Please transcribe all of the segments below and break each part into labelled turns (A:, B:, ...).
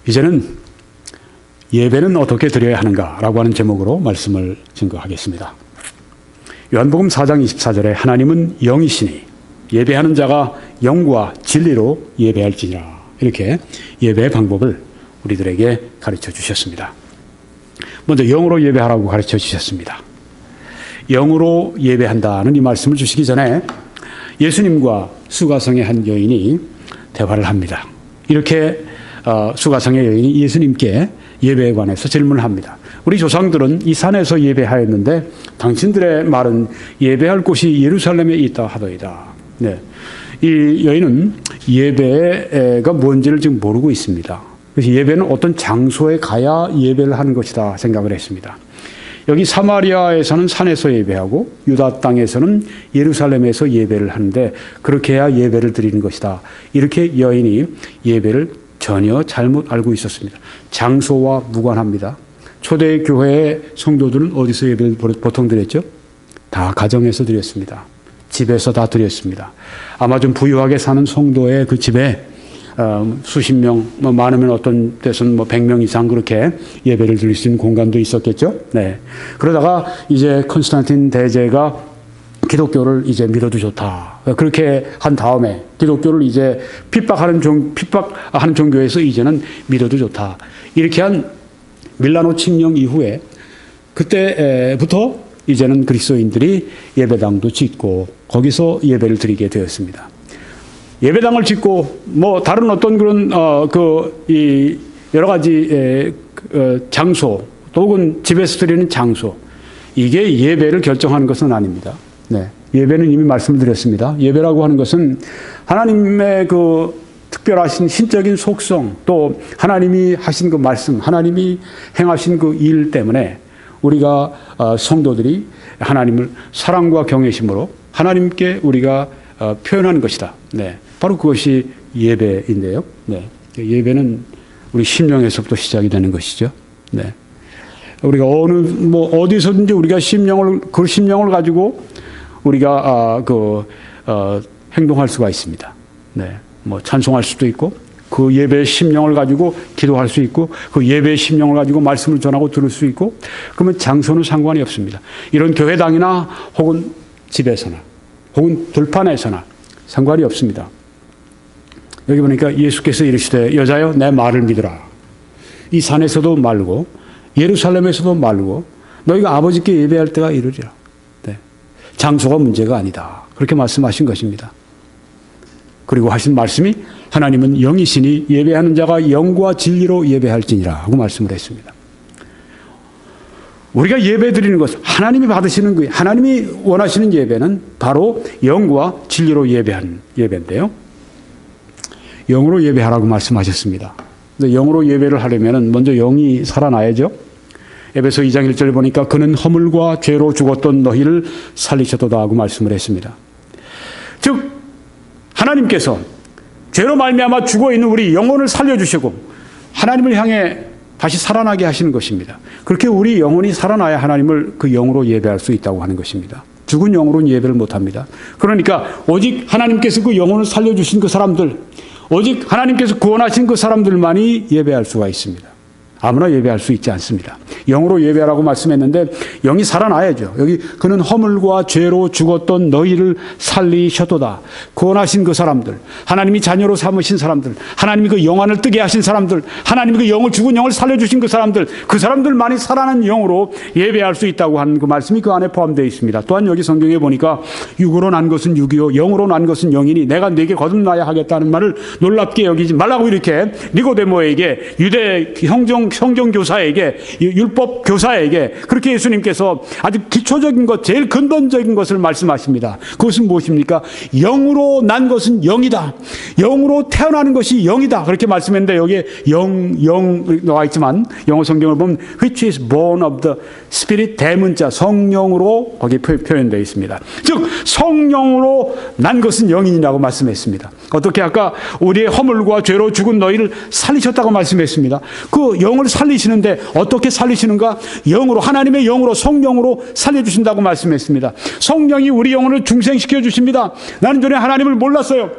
A: 이제는 예배는 어떻게 드려야 하는가라고 하는 제목으로 말씀을 증거하겠습니다. 요한복음 4장 24절에 하나님은 영이시니 예배하는 자가 영과 진리로 예배할지니라. 이렇게 예배의 방법을 우리들에게 가르쳐 주셨습니다. 먼저 영으로 예배하라고 가르쳐 주셨습니다. 영으로 예배한다는 이 말씀을 주시기 전에 예수님과 수가성의 한 여인이 대화를 합니다. 이렇게 수가성의 여인이 예수님께 예배에 관해서 질문을 합니다. 우리 조상들은 이 산에서 예배하였는데 당신들의 말은 예배할 곳이 예루살렘에 있다 하더이다. 네. 이 여인은 예배가 뭔지를 지금 모르고 있습니다. 그래서 예배는 어떤 장소에 가야 예배를 하는 것이다 생각을 했습니다. 여기 사마리아에서는 산에서 예배하고 유다 땅에서는 예루살렘에서 예배를 하는데 그렇게 해야 예배를 드리는 것이다. 이렇게 여인이 예배를 전혀 잘못 알고 있었습니다. 장소와 무관합니다. 초대교회의 성도들은 어디서 예배를 보통 드렸죠? 다 가정에서 드렸습니다. 집에서 다 드렸습니다. 아마 좀 부유하게 사는 성도의 그 집에 수십 명, 많으면 어떤 때서는 100명 이상 그렇게 예배를 드릴 수 있는 공간도 있었겠죠. 네. 그러다가 이제 컨스탄틴 대제가 기독교를 이제 믿어도 좋다. 그렇게 한 다음에 기독교를 이제 핍박하는 종교에서 이제는 믿어도 좋다. 이렇게 한 밀라노 칙령 이후에 그때부터 이제는 그리스도인들이 예배당도 짓고 거기서 예배를 드리게 되었습니다. 예배당을 짓고 다른 어떤 그런 여러 가지 장소 혹은 집에서 드리는 장소 이게 예배를 결정하는 것은 아닙니다. 네. 예배는 이미 말씀드렸습니다. 예배라고 하는 것은 하나님의 그 특별하신 신적인 속성 또 하나님이 하신 그 말씀 하나님이 행하신 그 일 때문에 우리가 성도들이 하나님을 사랑과 경외심으로 하나님께 우리가 표현하는 것이다. 네. 바로 그것이 예배인데요. 네. 예배는 우리 심령에서부터 시작이 되는 것이죠. 네. 우리가 어디서든지 우리가 그 심령을 가지고 우리가 행동할 수가 있습니다. 네. 찬송할 수도 있고 그 예배의 심령을 가지고 기도할 수 있고 그 예배의 심령을 가지고 말씀을 전하고 들을 수 있고 그러면 장소는 상관이 없습니다. 이런 교회당이나 혹은 집에서나 혹은 들판에서나 상관이 없습니다. 여기 보니까 예수께서 이르시되 여자여 내 말을 믿으라. 이 산에서도 말고 예루살렘에서도 말고 너희가 아버지께 예배할 때가 이르리라. 네. 장소가 문제가 아니다. 그렇게 말씀하신 것입니다. 그리고 하신 말씀이 하나님은 영이시니 예배하는 자가 영과 진리로 예배할지니라 하고 말씀을 했습니다. 우리가 예배 드리는 것, 하나님이 받으시는 그 하나님이 원하시는 예배는 바로 영과 진리로 예배하는 예배인데요. 영으로 예배하라고 말씀하셨습니다. 영으로 예배를 하려면 먼저 영이 살아나야죠. 에베소 2장 1절 보니까 그는 허물과 죄로 죽었던 너희를 살리셨도다 하고 말씀을 했습니다. 즉 하나님께서 죄로 말미암아 죽어있는 우리 영혼을 살려주시고 하나님을 향해 다시 살아나게 하시는 것입니다. 그렇게 우리 영혼이 살아나야 하나님을 그 영으로 예배할 수 있다고 하는 것입니다. 죽은 영으로는 예배를 못합니다. 그러니까 오직 하나님께서 그 영혼을 살려주신 그 사람들 오직 하나님께서 구원하신 그 사람들만이 예배할 수가 있습니다. 아무나 예배할 수 있지 않습니다. 영으로 예배하라고 말씀했는데 영이 살아나야죠. 여기 그는 허물과 죄로 죽었던 너희를 살리셨도다. 구원하신 그 사람들, 하나님이 자녀로 삼으신 사람들, 하나님이 그 영안을 뜨게 하신 사람들, 하나님이 그 영을 죽은 영을 살려주신 그 사람들만이 살아난 영으로 예배할 수 있다고 하는 그 말씀이 그 안에 포함되어 있습니다. 또한 여기 성경에 보니까 육으로 난 것은 육이요 영으로 난 것은 영이니 내가 네게 거듭나야 하겠다는 말을 놀랍게 여기지 말라고 이렇게 니고데모에게 유대 성경 교사에게 율법 교사에게 그렇게 예수님께서 아주 기초적인 것 제일 근본적인 것을 말씀하십니다. 그것은 무엇입니까? 영으로 난 것은 영이다. 영으로 태어나는 것이 영이다. 그렇게 말씀했는데 여기에 영 나와 있지만 영어 성경을 보면 which is born of the Spirit 대문자 성령으로 거기 표현되어 있습니다. 즉 성령으로 난 것은 영이라고 말씀했습니다. 어떻게 아까 우리의 허물과 죄로 죽은 너희를 살리셨다고 말씀했습니다. 그 영을 살리시는데 어떻게 살리시는가? 영으로 하나님의 영으로 성령으로 살려주신다고 말씀했습니다. 성령이 우리 영혼을 중생시켜 주십니다. 나는 전에 하나님을 몰랐어요.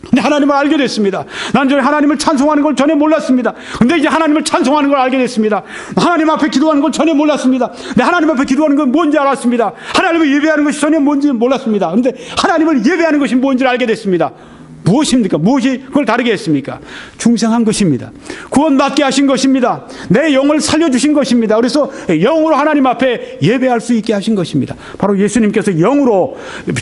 A: 근데 하나님을 알게 됐습니다. 난 전에 하나님을 찬송하는 걸 전혀 몰랐습니다. 근데 이제 하나님을 찬송하는 걸 알게 됐습니다. 하나님 앞에 기도하는 걸 전혀 몰랐습니다. 근데 하나님 앞에 기도하는 건 뭔지 알았습니다. 하나님을 예배하는 것이 전혀 뭔지 몰랐습니다. 근데 하나님을 예배하는 것이 뭔지를 알게 됐습니다. 무엇입니까? 무엇이 그걸 다르게 했습니까? 중생한 것입니다. 구원받게 하신 것입니다. 내 영을 살려주신 것입니다. 그래서 영으로 하나님 앞에 예배할 수 있게 하신 것입니다. 바로 예수님께서 영으로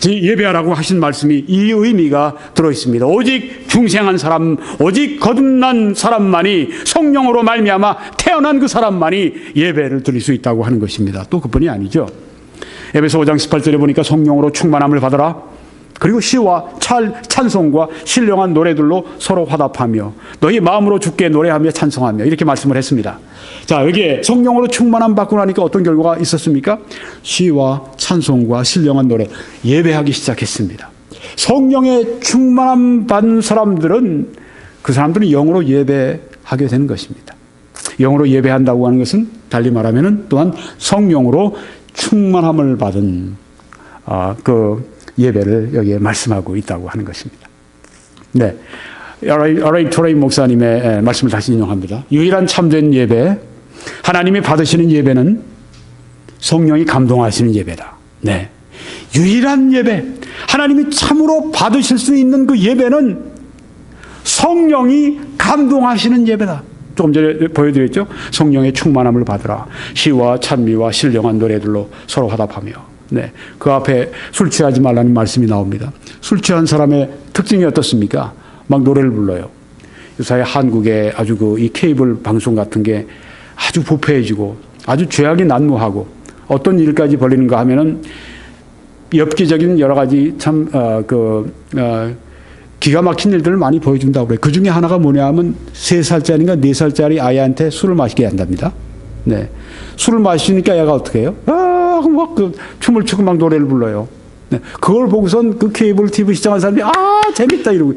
A: 예배하라고 하신 말씀이 이 의미가 들어있습니다. 오직 중생한 사람, 오직 거듭난 사람만이, 성령으로 말미암아 태어난 그 사람만이 예배를 드릴 수 있다고 하는 것입니다. 또 그뿐이 아니죠. 에베소 5장 18절에 보니까 성령으로 충만함을 받아라. 그리고 시와 찬송과 신령한 노래들로 서로 화답하며 너희 마음으로 주께 노래하며 찬송하며 이렇게 말씀을 했습니다. 자, 여기에 성령으로 충만함 받고 나니까 어떤 결과가 있었습니까? 시와 찬송과 신령한 노래, 예배하기 시작했습니다. 성령의 충만함 받은 사람들은 그 사람들은 영으로 예배하게 되는 것입니다. 영으로 예배한다고 하는 것은 달리 말하면 또한 성령으로 충만함을 받은 예배를 여기에 말씀하고 있다고 하는 것입니다. 네, R.A. 토레인 목사님의 말씀을 다시 인용합니다. 유일한 참된 예배, 하나님이 받으시는 예배는 성령이 감동하시는 예배다. 네, 유일한 예배, 하나님이 참으로 받으실 수 있는 그 예배는 성령이 감동하시는 예배다. 조금 전에 보여드렸죠. 성령의 충만함을 받으라. 시와 찬미와 신령한 노래들로 서로 화답하며. 네, 그 앞에 술 취하지 말라는 말씀이 나옵니다. 술 취한 사람의 특징이 어떻습니까? 막 노래를 불러요. 요사이 한국의 아주 이 케이블 방송 같은 게 아주 부패해지고 아주 죄악이 난무하고 어떤 일까지 벌리는가 하면은 엽기적인 여러 가지 참 기가 막힌 일들을 많이 보여준다고 그래요. 그 중에 하나가 뭐냐 하면 3살짜리인가 4살짜리 아이한테 술을 마시게 한답니다. 네, 술을 마시니까 얘가 어떻게 해요? 막 춤을 추고 막 노래를 불러요. 네, 그걸 보고선 그 케이블 TV 시청한 사람들이 재밌다 이러고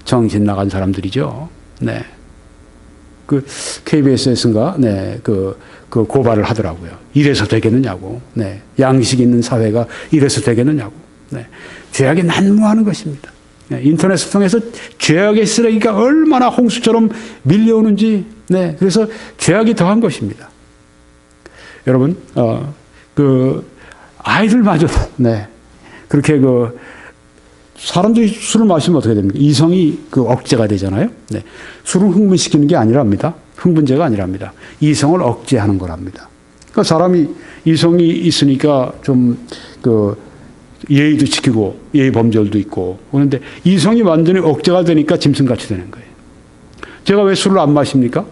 A: 정신 나간 사람들이죠. 네, 그 KBS에서인가 그 고발을 하더라고요. 이래서 되겠느냐고. 네, 양식 있는 사회가 이래서 되겠느냐고. 네, 죄악이 난무하는 것입니다. 네, 인터넷을 통해서 죄악의 쓰레기가 얼마나 홍수처럼 밀려오는지. 네, 그래서 죄악이 더한 것입니다. 여러분, 아이들마저도, 네, 그렇게 사람들이 술을 마시면 어떻게 됩니까? 이성이 억제가 되잖아요. 네, 술을 흥분시키는 게 아니랍니다. 흥분제가 아니랍니다. 이성을 억제하는 거랍니다. 그러니까 사람이 이성이 있으니까 좀 예의도 지키고 예의 범절도 있고 그런데 이성이 완전히 억제가 되니까 짐승같이 되는 거예요. 제가 왜 술을 안 마십니까?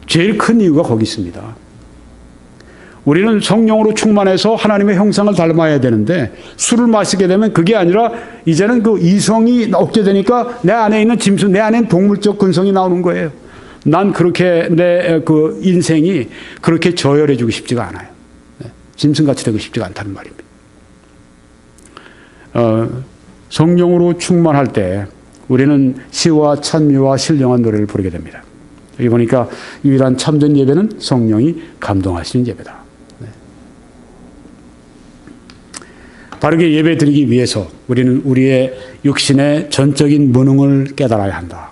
A: 제일 큰 이유가 거기 있습니다. 우리는 성령으로 충만해서 하나님의 형상을 닮아야 되는데 술을 마시게 되면 그게 아니라 이제는 이성이 억제되니까 내 안에 있는 짐승, 내 안에 동물적 근성이 나오는 거예요. 난 그렇게 내 인생이 그렇게 저열해지고 싶지가 않아요. 짐승같이 되고 싶지가 않다는 말입니다. 성령으로 충만할 때 우리는 시와 찬미와 신령한 노래를 부르게 됩니다. 여기 보니까 유일한 참된 예배는 성령이 감동하시는 예배다. 네. 바르게 예배 드리기 위해서 우리는 우리의 육신의 전적인 무능을 깨달아야 한다.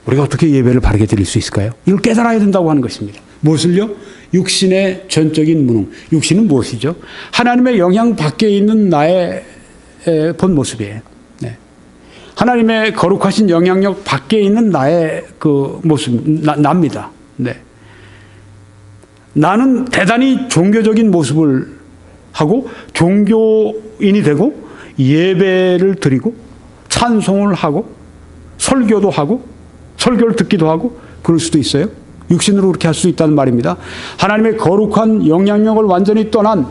A: 우리가 어떻게 예배를 바르게 드릴 수 있을까요? 이걸 깨달아야 된다고 하는 것입니다. 무엇을요? 육신의 전적인 무능. 육신은 무엇이죠? 하나님의 영향 밖에 있는 나의 본 모습이에요. 네. 하나님의 거룩하신 영향력 밖에 있는 나의 모습, 납니다. 네. 나는 대단히 종교적인 모습을 하고 종교인이 되고 예배를 드리고 찬송을 하고 설교도 하고 설교를 듣기도 하고 그럴 수도 있어요. 육신으로 그렇게 할 수 있다는 말입니다. 하나님의 거룩한 영향력을 완전히 떠난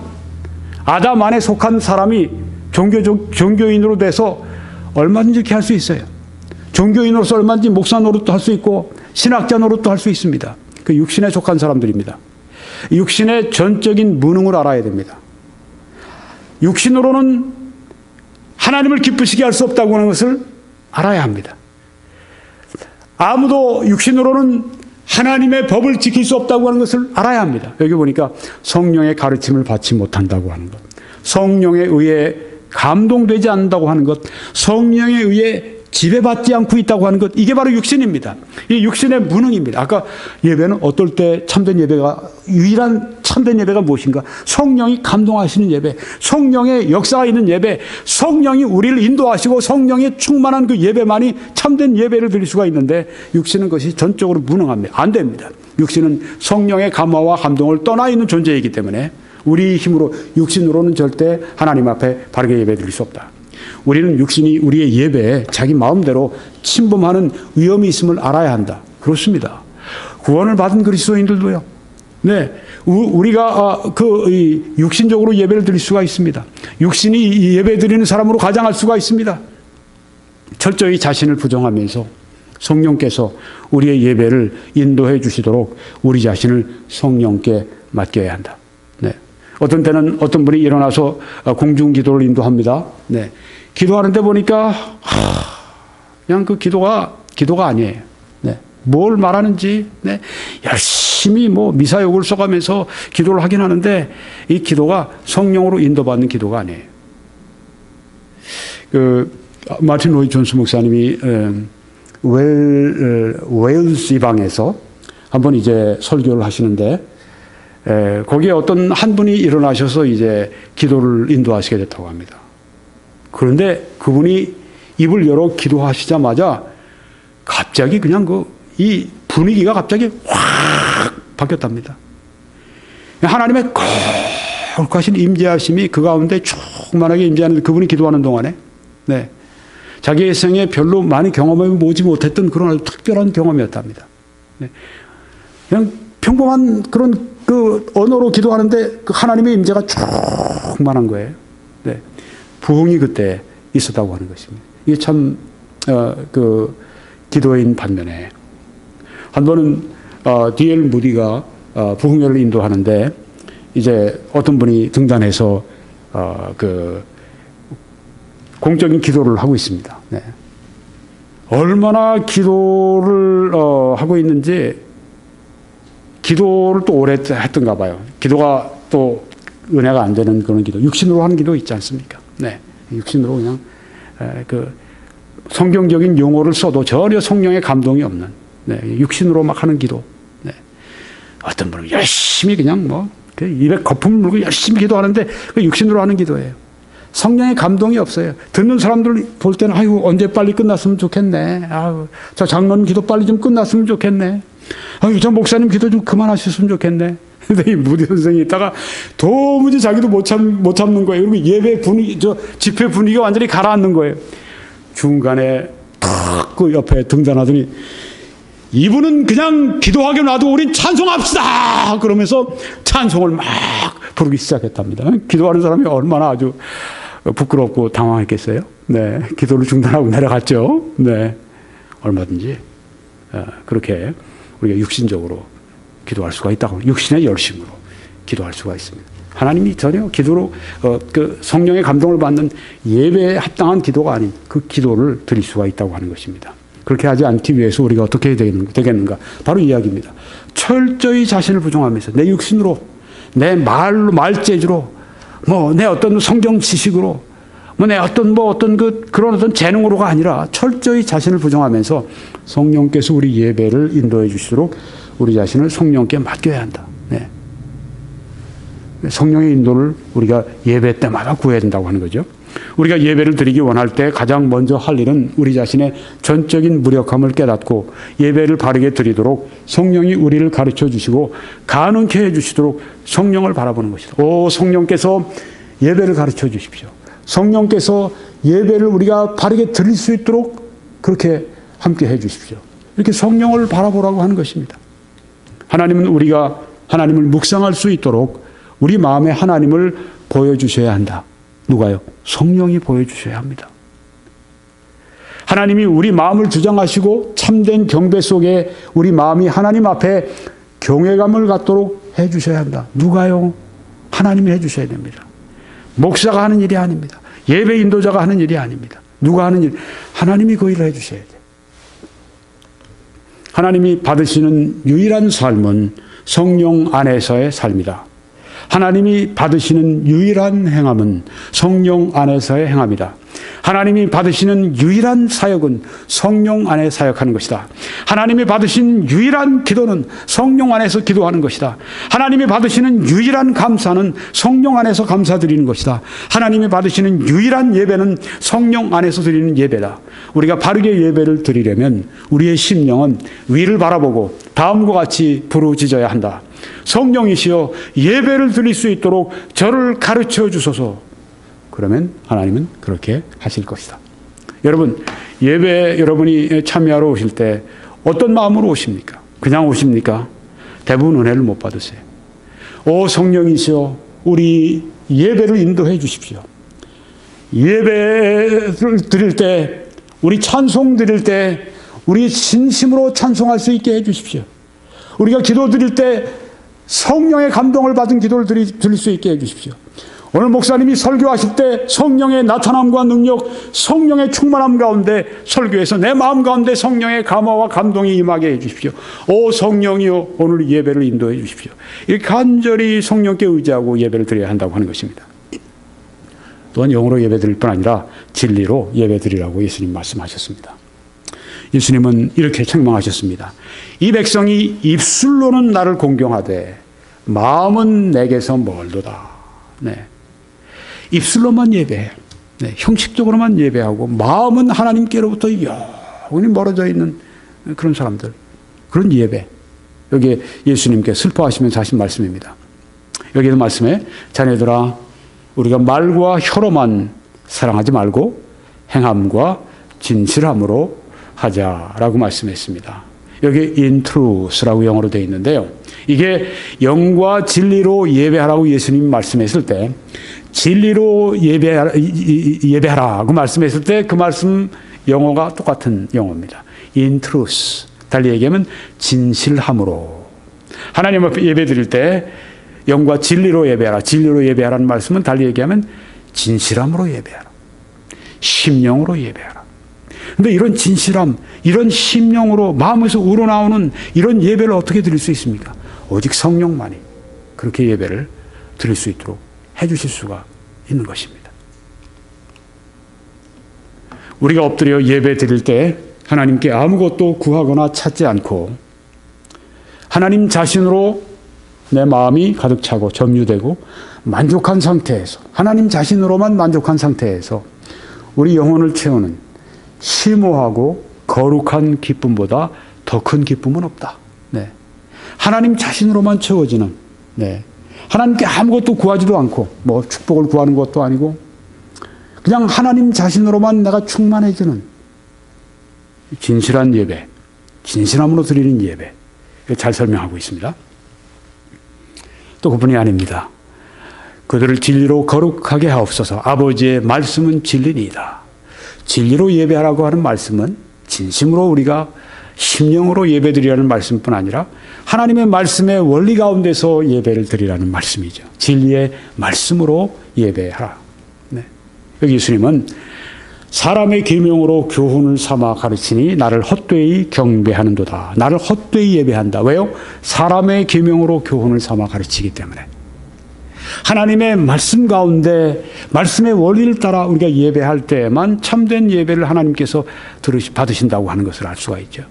A: 아담 안에 속한 사람이 종교인으로 돼서 얼마든지 이렇게 할 수 있어요. 종교인으로서 얼마든지 목사 노릇도 할 수 있고 신학자 노릇도 할 수 있습니다. 그 육신에 속한 사람들입니다. 육신의 전적인 무능을 알아야 됩니다. 육신으로는 하나님을 기쁘시게 할 수 없다고 하는 것을 알아야 합니다. 아무도 육신으로는 하나님의 법을 지킬 수 없다고 하는 것을 알아야 합니다. 여기 보니까 성령의 가르침을 받지 못한다고 하는 것. 성령에 의해 감동되지 않는다고 하는 것, 성령에 의해 지배받지 않고 있다고 하는 것, 이게 바로 육신입니다. 이 육신의 무능입니다. 아까 예배는 어떨 때 참된 예배가, 유일한 참된 예배가 무엇인가? 성령이 감동하시는 예배, 성령의 역사가 있는 예배, 성령이 우리를 인도하시고 성령의 충만한 그 예배만이 참된 예배를 드릴 수가 있는데, 육신은 것이 전적으로 무능합니다. 안 됩니다. 육신은 성령의 감화와 감동을 떠나 있는 존재이기 때문에 우리 힘으로, 육신으로는 절대 하나님 앞에 바르게 예배 드릴 수 없다. 우리는 육신이 우리의 예배에 자기 마음대로 침범하는 위험이 있음을 알아야 한다. 그렇습니다. 구원을 받은 그리스도인들도요. 네, 우리가 육신적으로 예배를 드릴 수가 있습니다. 육신이 예배 드리는 사람으로 가장할 수가 있습니다. 철저히 자신을 부정하면서 성령께서 우리의 예배를 인도해 주시도록 우리 자신을 성령께 맡겨야 한다. 네. 어떤 때는 어떤 분이 일어나서 공중 기도를 인도합니다. 네. 기도하는데 보니까 그냥 그 기도가 아니에요. 네. 뭘 말하는지 네. 열심히 미사역을 써가면서 기도를 하긴 하는데 이 기도가 성령으로 인도받는 기도가 아니에요. 마틴 로이 존스 목사님이 웨일스 지방에서 한번 이제 설교를 하시는데 거기에 어떤 한 분이 일어나셔서 이제 기도를 인도하시게 됐다고 합니다. 그런데 그분이 입을 열어 기도하시자마자 갑자기 그냥 이 분위기가 갑자기 확 바뀌었답니다. 하나님의 거룩하신 임재하심이 그 가운데 충만하게 임재하는 그분이 기도하는 동안에 네. 자기의 생에 별로 많이 경험해 보지 못했던 그런 아주 특별한 경험이었답니다. 네. 그냥 평범한 그런 그 언어로 기도하는데 그 하나님의 임재가 충만한 거예요. 네. 부흥이 그때 있었다고 하는 것입니다. 이게 참, 기도인 반면에, 한 번은, D.L. 무디가, 부흥회를 인도하는데, 이제 어떤 분이 등단해서, 공적인 기도를 하고 있습니다. 네. 얼마나 기도를, 하고 있는지, 기도를 또 오래 했던가 봐요. 기도가 또 은혜가 안 되는 그런 기도, 육신으로 하는 기도 있지 않습니까? 네. 육신으로 그냥, 성경적인 용어를 써도 전혀 성령의 감동이 없는, 네. 육신으로 막 하는 기도. 네. 어떤 분은 열심히 그냥 입에 거품 물고 열심히 기도하는데 그 육신으로 하는 기도예요. 성령의 감동이 없어요. 듣는 사람들 볼 때는, 아이고, 언제 빨리 끝났으면 좋겠네. 아유, 저 장로님 기도 빨리 좀 끝났으면 좋겠네. 아유, 저 목사님 기도 좀 그만하셨으면 좋겠네. 근데 이 무디 선생이 있다가 도무지 자기도 못 참는 거예요. 그리고 예배 분위기, 집회 분위기가 완전히 가라앉는 거예요. 중간에 탁 그 옆에 등단하더니 이분은 그냥 기도하게 놔도 우린 찬송합시다! 그러면서 찬송을 막 부르기 시작했답니다. 기도하는 사람이 얼마나 아주 부끄럽고 당황했겠어요? 네. 기도를 중단하고 내려갔죠. 네. 얼마든지, 그렇게 우리가 육신적으로 기도할 수가 있다고, 육신의 열심으로 기도할 수가 있습니다. 하나님이 전혀 기도로 그 성령의 감동을 받는 예배에 합당한 기도가 아닌 그 기도를 드릴 수가 있다고 하는 것입니다. 그렇게 하지 않기 위해서 우리가 어떻게 해야 되겠는가? 바로 이 이야기입니다. 철저히 자신을 부정하면서 내 육신으로, 내 말재주로, 내 어떤 성경 지식으로, 내 어떤 그런 어떤 재능으로가 아니라 철저히 자신을 부정하면서 성령께서 우리 예배를 인도해 주시도록 우리 자신을 성령께 맡겨야 한다. 네. 성령의 인도를 우리가 예배 때마다 구해야 된다고 하는 거죠. 우리가 예배를 드리기 원할 때 가장 먼저 할 일은 우리 자신의 전적인 무력함을 깨닫고 예배를 바르게 드리도록 성령이 우리를 가르쳐 주시고 가능케 해 주시도록 성령을 바라보는 것이다. 오, 성령께서 예배를 가르쳐 주십시오. 성령께서 예배를 우리가 바르게 드릴 수 있도록 그렇게 함께 해 주십시오. 이렇게 성령을 바라보라고 하는 것입니다. 하나님은 우리가 하나님을 묵상할 수 있도록 우리 마음에 하나님을 보여주셔야 한다. 누가요? 성령이 보여주셔야 합니다. 하나님이 우리 마음을 주장하시고 참된 경배 속에 우리 마음이 하나님 앞에 경외감을 갖도록 해주셔야 한다. 누가요? 하나님이 해주셔야 됩니다. 목사가 하는 일이 아닙니다. 예배 인도자가 하는 일이 아닙니다. 누가 하는 일? 하나님이 그 일을 해주셔야 돼요. 하나님이 받으시는 유일한 삶은 성령 안에서의 삶이다. 하나님이 받으시는 유일한 행함은 성령 안에서의 행함이다. 하나님이 받으시는 유일한 사역은 성령 안에 사역하는 것이다. 하나님이 받으신 유일한 기도는 성령 안에서 기도하는 것이다. 하나님이 받으시는 유일한 감사는 성령 안에서 감사드리는 것이다. 하나님이 받으시는 유일한 예배는 성령 안에서 드리는 예배다. 우리가 바르게 예배를 드리려면 우리의 심령은 위를 바라보고 다음과 같이 부르짖어야 한다. 성령이시여 예배를 드릴 수 있도록 저를 가르쳐 주소서. 그러면 하나님은 그렇게 하실 것이다. 여러분, 예배 여러분이 참여하러 오실 때 어떤 마음으로 오십니까? 그냥 오십니까? 대부분 은혜를 못 받으세요. 오 성령이시여 우리 예배를 인도해 주십시오. 예배를 드릴 때, 우리 찬송 드릴 때 우리 진심으로 찬송할 수 있게 해 주십시오. 우리가 기도 드릴 때 성령의 감동을 받은 기도를 드릴 수 있게 해 주십시오. 오늘 목사님이 설교하실 때 성령의 나타남과 능력, 성령의 충만함 가운데 설교해서 내 마음 가운데 성령의 감화와 감동이 임하게 해 주십시오. 오 성령이여 오늘 예배를 인도해 주십시오. 이렇게 간절히 성령께 의지하고 예배를 드려야 한다고 하는 것입니다. 또한 영으로 예배 드릴 뿐 아니라 진리로 예배 드리라고 예수님 말씀하셨습니다. 예수님은 이렇게 책망하셨습니다. 이 백성이 입술로는 나를 공경하되 마음은 내게서 멀도다. 네. 입술로만 예배해. 네. 형식적으로만 예배하고 마음은 하나님께로부터 영원히 멀어져 있는 그런 사람들. 그런 예배. 여기에 예수님께 슬퍼하시면서 하신 말씀입니다. 여기에도 말씀에 자녀들아 우리가 말과 혀로만 사랑하지 말고 행함과 진실함으로 하자라고 말씀했습니다. 여기 in truth라고 영어로 되어 있는데요. 이게 영과 진리로 예배하라고 예수님이 말씀했을 때 진리로 예배하라고 말씀했을 때 그 말씀 영어가 똑같은 영어입니다. in truth. 달리 얘기하면 진실함으로. 하나님 앞에 예배 드릴 때 영과 진리로 예배하라. 진리로 예배하라는 말씀은 달리 얘기하면 진실함으로 예배하라. 심령으로 예배하라. 근데 이런 진실함, 이런 심령으로 마음에서 우러나오는 이런 예배를 어떻게 드릴 수 있습니까? 오직 성령만이 그렇게 예배를 드릴 수 있도록 해주실 수가 있는 것입니다. 우리가 엎드려 예배 드릴 때 하나님께 아무것도 구하거나 찾지 않고 하나님 자신으로 내 마음이 가득 차고 점유되고 만족한 상태에서 하나님 자신으로만 만족한 상태에서 우리 영혼을 채우는 심오하고 거룩한 기쁨보다 더 큰 기쁨은 없다. 네. 하나님 자신으로만 채워지는, 네. 하나님께 아무것도 구하지도 않고, 뭐 축복을 구하는 것도 아니고, 그냥 하나님 자신으로만 내가 충만해지는 진실한 예배, 진실함으로 드리는 예배. 잘 설명하고 있습니다. 또 그뿐이 아닙니다. 그들을 진리로 거룩하게 하옵소서. 아버지의 말씀은 진리니이다. 진리로 예배하라고 하는 말씀은 진심으로 우리가 심령으로 예배드리라는 말씀뿐 아니라 하나님의 말씀의 원리 가운데서 예배를 드리라는 말씀이죠. 진리의 말씀으로 예배하라. 네. 여기 예수님은 사람의 계명으로 교훈을 삼아 가르치니 나를 헛되이 경배하는도다. 나를 헛되이 예배한다. 왜요? 사람의 계명으로 교훈을 삼아 가르치기 때문에. 하나님의 말씀 가운데 말씀의 원리를 따라 우리가 예배할 때만 참된 예배를 하나님께서 받으신다고 하는 것을 알 수가 있죠.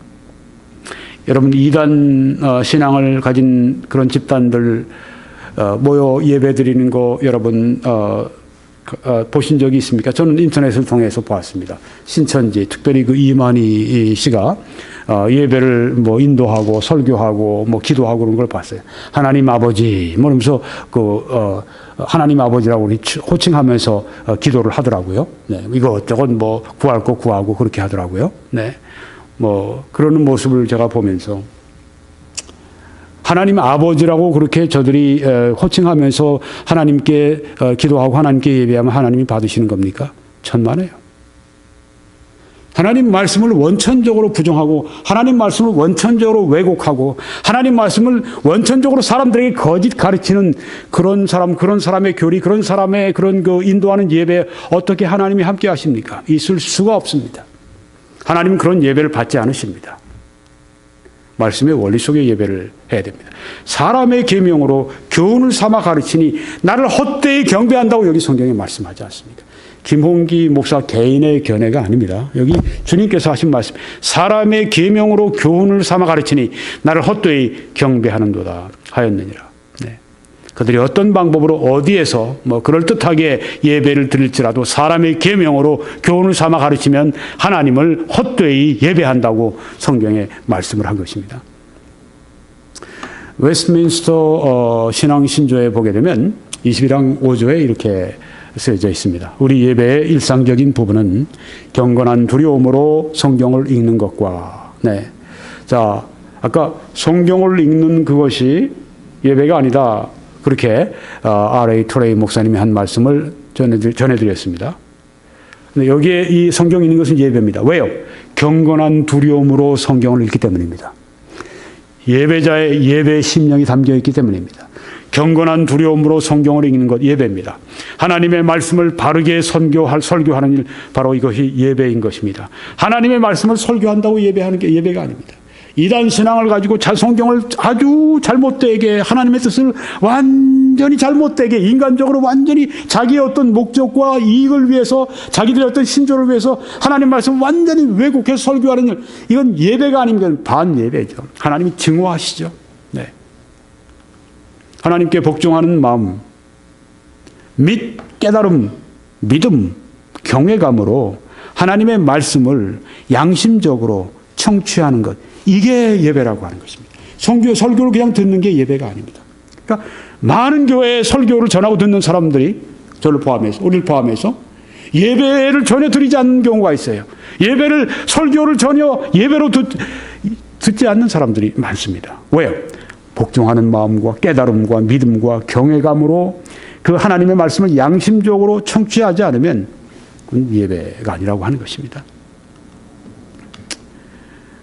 A: 여러분 이단 신앙을 가진 그런 집단들 모여 예배 드리는 거 여러분 보신 적이 있습니까? 저는 인터넷을 통해서 보았습니다. 신천지 특별히 그 이만희 씨가 예배를 뭐 인도하고 설교하고 뭐 기도하고 그런 걸 봤어요. 하나님 아버지 뭐 이러면서 하나님 아버지라고 호칭하면서 기도를 하더라고요. 네, 이것저것 뭐 구할 거 구하고 그렇게 하더라고요. 네, 뭐 그러는 모습을 제가 보면서 하나님 아버지라고 그렇게 저들이 호칭하면서 하나님께 기도하고 하나님께 예배하면 하나님이 받으시는 겁니까? 천만에요. 하나님 말씀을 원천적으로 부정하고 하나님 말씀을 원천적으로 왜곡하고 하나님 말씀을 원천적으로 사람들에게 거짓 가르치는 그런 사람의 교리, 그런 사람의 그런 그 인도하는 예배에 어떻게 하나님이 함께 하십니까? 있을 수가 없습니다. 하나님은 그런 예배를 받지 않으십니다. 말씀의 원리 속의 예배를 해야 됩니다. 사람의 계명으로 교훈을 삼아 가르치니 나를 헛되이 경배한다고 여기 성경에 말씀하지 않습니까? 김홍기 목사 개인의 견해가 아닙니다. 여기 주님께서 하신 말씀, 사람의 계명으로 교훈을 삼아 가르치니 나를 헛되이 경배하는도다 하였느니라. 네. 그들이 어떤 방법으로 어디에서 그럴듯하게 예배를 드릴지라도 사람의 계명으로 교훈을 삼아 가르치면 하나님을 헛되이 예배한다고 성경에 말씀을 한 것입니다. 웨스트민스터 신앙신조에 보게 되면 21장 5조에 이렇게 쓰여져 있습니다. 우리 예배의 일상적인 부분은 경건한 두려움으로 성경을 읽는 것과, 네. 자, 아까 성경을 읽는 그것이 예배가 아니다. 그렇게 R.A. 토레이 목사님이 한 말씀을 전해드렸습니다. 근데 여기에 이 성경 읽는 것은 예배입니다. 왜요? 경건한 두려움으로 성경을 읽기 때문입니다. 예배자의 예배 심령이 담겨 있기 때문입니다. 경건한 두려움으로 성경을 읽는 것 예배입니다. 하나님의 말씀을 바르게 설교하는 일, 바로 이것이 예배인 것입니다. 하나님의 말씀을 설교한다고 예배하는 게 예배가 아닙니다. 이단 신앙을 가지고 성경을 아주 잘못되게, 하나님의 뜻을 완전히 잘못되게, 인간적으로 완전히 자기의 어떤 목적과 이익을 위해서, 자기들의 어떤 신조를 위해서 하나님 말씀을 완전히 왜곡해서 설교하는 일, 이건 예배가 아닙니다. 반예배죠. 하나님이 증오하시죠. 네. 하나님께 복종하는 마음, 및 깨달음, 믿음, 경외감으로 하나님의 말씀을 양심적으로 청취하는 것, 이게 예배라고 하는 것입니다. 설교를 그냥 듣는 게 예배가 아닙니다. 그러니까 많은 교회에 설교를 전하고 듣는 사람들이 저를 포함해서, 우리를 포함해서 예배를 전혀 드리지 않는 경우가 있어요. 설교를 전혀 예배로 듣지 않는 사람들이 많습니다. 왜요? 복종하는 마음과 깨달음과 믿음과 경외감으로 그 하나님의 말씀을 양심적으로 청취하지 않으면 그건 예배가 아니라고 하는 것입니다.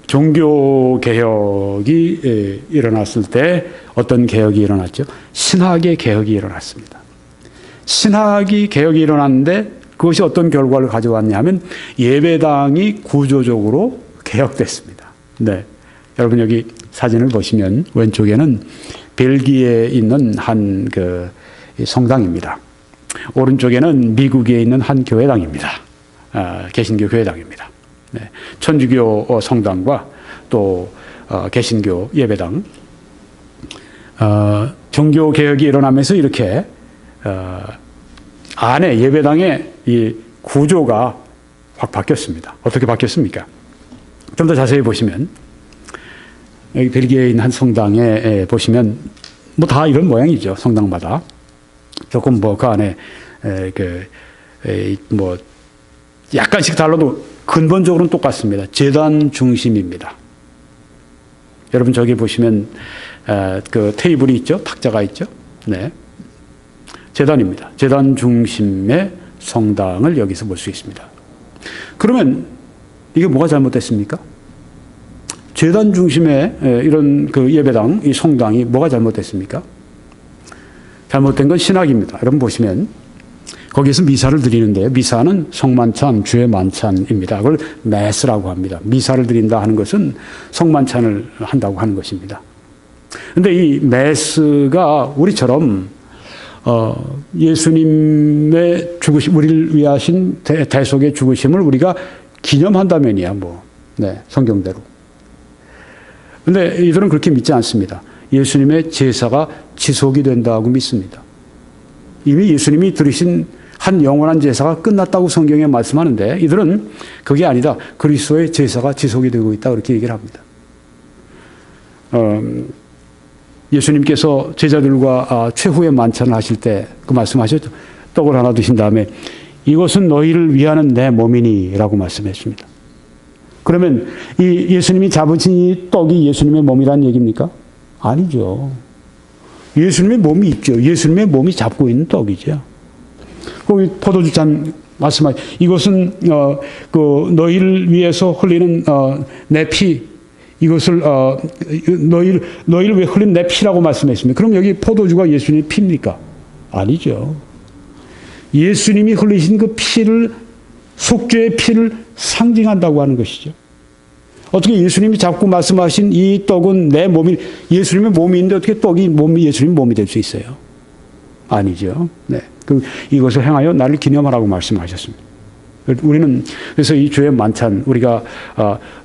A: 종교개혁이 일어났을 때 어떤 개혁이 일어났죠? 신학의 개혁이 일어났습니다. 신학이 개혁이 일어났는데 그것이 어떤 결과를 가져왔냐면 예배당이 구조적으로 개혁됐습니다. 네. 여러분 여기 사진을 보시면 왼쪽에는 벨기에에 있는 한 성당입니다. 오른쪽에는 미국에 있는 한 교회당입니다. 개신교 교회당입니다. 네. 천주교 성당과 또 개신교 예배당, 종교 개혁이 일어나면서 이렇게 안에 예배당의 이 구조가 확 바뀌었습니다. 어떻게 바뀌었습니까? 좀 더 자세히 보시면 여기 벨기에에 있는 한 성당에 보시면 다 이런 모양이죠. 성당마다 조금 그 안에 약간씩 달라도 근본적으로는 똑같습니다. 제단 중심입니다. 여러분 저기 보시면 그 테이블이 있죠? 탁자가 있죠? 네. 제단입니다. 제단 중심의 성당을 여기서 볼 수 있습니다. 그러면 이게 뭐가 잘못됐습니까? 제단 중심의 이런 그 예배당, 이 성당이 뭐가 잘못됐습니까? 잘못된 건 신학입니다. 여러분 보시면 거기에서 미사를 드리는데요. 미사는 성만찬, 주의 만찬입니다. 그걸 매스라고 합니다. 미사를 드린다 하는 것은 성만찬을 한다고 하는 것입니다. 그런데 이 매스가 우리처럼 예수님의 죽으심, 우리를 위하신 대속의 죽으심을 우리가 기념한다면이야, 네, 성경대로. 그런데 이들은 그렇게 믿지 않습니다. 예수님의 제사가 지속이 된다고 믿습니다. 이미 예수님이 들으신 한 영원한 제사가 끝났다고 성경에 말씀하는데 이들은 그게 아니다. 그리스도의 제사가 지속이 되고 있다. 그렇게 얘기를 합니다. 예수님께서 제자들과 최후의 만찬을 하실 때 그 말씀하셨죠. 떡을 하나 드신 다음에 이것은 너희를 위하는 내 몸이니 라고 말씀했습니다. 그러면 이 예수님이 잡으신 이 떡이 예수님의 몸이라는 얘기입니까? 아니죠. 예수님의 몸이 있죠. 예수님의 몸이 잡고 있는 떡이죠. 거기 포도주 잔 말씀하시. 이것은 너희를 위해서 흘리는 내 피. 이것을 너희를 위해 흘린 내 피라고 말씀했습니다. 그럼 여기 포도주가 예수님의 피입니까? 아니죠. 예수님이 흘리신 그 피를, 속죄의 피를 상징한다고 하는 것이죠. 어떻게 예수님이 자꾸 말씀하신 이 떡은 내 몸이, 예수님의 몸인데 어떻게 떡이 예수님 몸이 될 수 있어요? 아니죠. 네. 이것을 행하여 나를 기념하라고 말씀하셨습니다. 우리는 그래서 이 주의 만찬, 우리가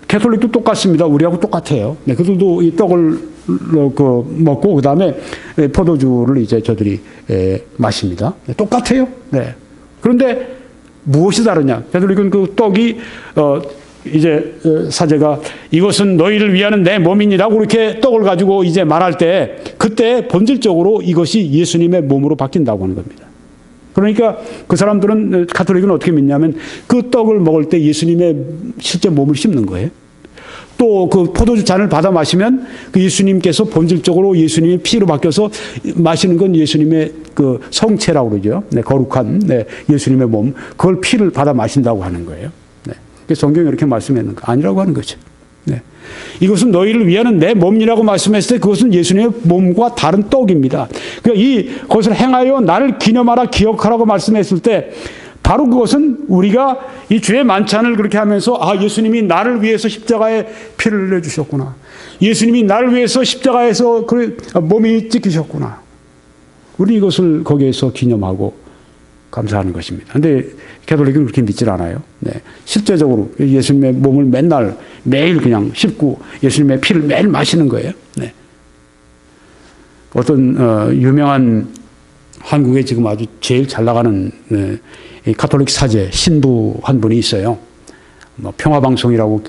A: 캐톨릭도 똑같습니다. 우리하고 똑같아요. 네, 그들도 이 떡을 먹고 그 다음에 포도주를 이제 저들이 마십니다. 네, 똑같아요. 네. 그런데 무엇이 다르냐? 캐톨릭은 그 떡이 이제 사제가 이것은 너희를 위하는 내 몸이니라고 이렇게 떡을 가지고 이제 말할 때 그때 본질적으로 이것이 예수님의 몸으로 바뀐다고 하는 겁니다. 그러니까 그 사람들은, 가톨릭은 어떻게 믿냐면 그 떡을 먹을 때 예수님의 실제 몸을 씹는 거예요. 또 그 포도주 잔을 받아 마시면 그 예수님께서 본질적으로 예수님의 피로 바뀌어서 마시는 건 예수님의 그 성체라고 그러죠. 네, 거룩한 예수님의 몸, 그걸 피를 받아 마신다고 하는 거예요. 네. 성경이 이렇게 말씀했는 거 아니라고 하는 거죠. 네. 이것은 너희를 위하는 내 몸이라고 말씀했을 때 그것은 예수님의 몸과 다른 떡입니다. 그러니까 그것을 행하여 나를 기념하라, 기억하라고 말씀했을 때 바로 그것은 우리가 이 주의 만찬을 그렇게 하면서 예수님이 나를 위해서 십자가에 피를 흘려주셨구나. 예수님이 나를 위해서 십자가에서 몸이 찢기셨구나. 우리 이것을 거기에서 기념하고 감사하는 것입니다. 그런데 캐톨릭은 그렇게 믿질 않아요. 네. 실제적으로 예수님의 몸을 매일 그냥 씹고 예수님의 피를 매일 마시는 거예요. 네. 어떤 유명한 한국에 지금 아주 제일 잘 나가는 이 가톨릭 사제 신부 한 분이 있어요. 뭐 평화방송이라고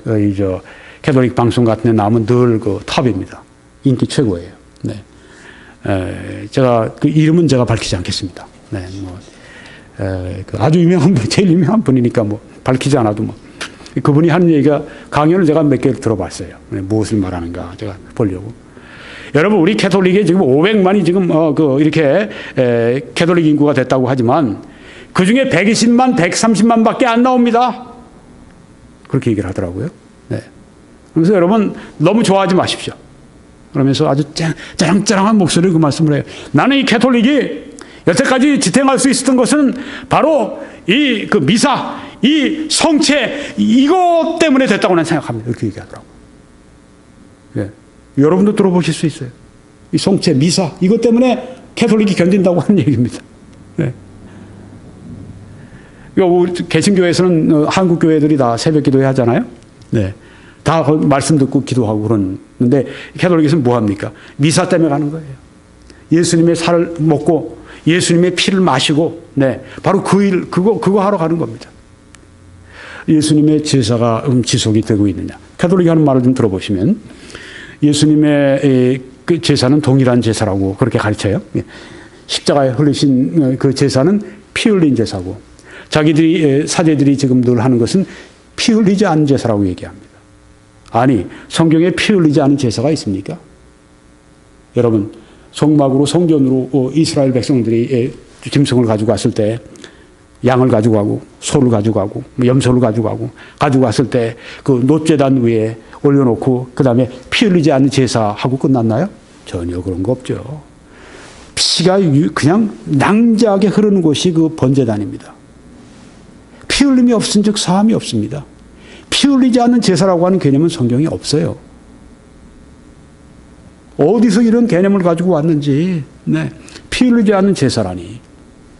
A: 캐톨릭 방송 같은 데 나오면 늘 그 탑입니다. 인기 최고예요. 네. 제가 그 이름은 제가 밝히지 않겠습니다. 네. 그 아주 유명한 분, 제일 유명한 분이니까 뭐 밝히지 않아도 뭐 그분이 하는 얘기가, 강연을 제가 몇 개를 들어봤어요. 네. 무엇을 말하는가 제가 보려고. 여러분, 우리 캐톨릭에 지금 500만이 지금 이렇게 캐톨릭 인구가 됐다고 하지만 그 중에 120만, 130만밖에 안 나옵니다. 그렇게 얘기를 하더라고요. 네. 그래서 여러분 너무 좋아하지 마십시오. 그러면서 아주 짜랑짜랑한 목소리로 그 말씀을 해요. 나는 이 캐톨릭이 여태까지 지탱할 수 있었던 것은 바로 그 미사, 이 성체, 이것 때문에 됐다고 난 생각합니다. 이렇게 얘기하더라고요. 네. 여러분도 들어보실 수 있어요. 이 성체, 미사, 이것 때문에 캐톨릭이 견딘다고 하는 얘기입니다. 네. 개신교에서는 한국 교회들이 다 새벽 기도회 하잖아요. 네. 다 말씀 듣고 기도하고 그러는데 캐톨릭에서는 뭐 합니까? 미사 때문에 가는 거예요. 예수님의 살을 먹고 예수님의 피를 마시고, 네. 바로 그거 하러 가는 겁니다. 예수님의 제사가 지속이 되고 있느냐. 캐톨릭이 하는 말을 좀 들어보시면 예수님의 그 제사는 동일한 제사라고 그렇게 가르쳐요. 십자가에 흘리신 그 제사는 피 흘린 제사고, 사제들이 지금 늘 하는 것은 피 흘리지 않은 제사라고 얘기합니다. 아니, 성경에 피 흘리지 않은 제사가 있습니까? 여러분, 성막으로 성전으로 이스라엘 백성들이 짐승을 가지고 왔을 때 양을 가지고 가고 소를 가지고 가고 염소를 가지고 왔을 때 그 놋제단 위에 올려놓고 그 다음에 피 흘리지 않는 제사하고 끝났나요? 전혀 그런 거 없죠. 피가 그냥 낭자하게 흐르는 곳이 그 번제단입니다. 피 흘림이 없은 즉 사함이 없습니다. 피 흘리지 않는 제사라고 하는 개념은 성경에 없어요. 어디서 이런 개념을 가지고 왔는지. 네. 피 흘리지 않는 제사라니.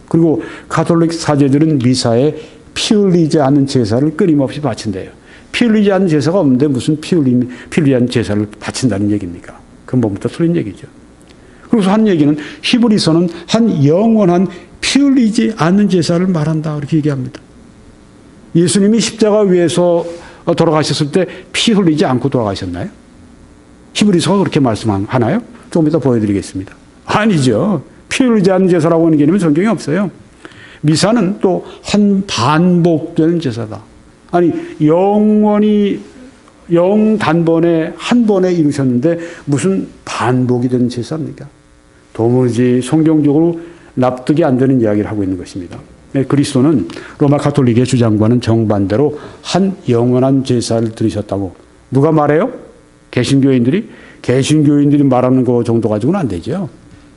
A: 그리고 가톨릭 사제들은 미사에 피 흘리지 않는 제사를 끊임없이 바친대요. 피 흘리지 않는 제사가 없는데 무슨 피 흘리지 않는 제사를 바친다는 얘기입니까? 근본부터 틀린 얘기죠. 그래서 한 얘기는 히브리서는 한 영원한 피 흘리지 않는 제사를 말한다. 그렇게 얘기합니다. 예수님이 십자가 위에서 돌아가셨을 때 피 흘리지 않고 돌아가셨나요? 히브리서가 그렇게 말씀하나요? 조금 이따 보여드리겠습니다. 아니죠. 피 흘리지 않는 제사라고 하는 개념은 성경에 없어요. 미사는 또 한 반복되는 제사다. 아니, 영원히 단번에 한 번에 이루셨는데 무슨 반복이 되는 제사입니까? 도무지 성경적으로 납득이 안 되는 이야기를 하고 있는 것입니다. 그리스도는 로마 가톨릭의 주장과는 정반대로 한 영원한 제사를 드리셨다고 누가 말해요? 개신교인들이 말하는 거 정도 가지고는 안 되죠.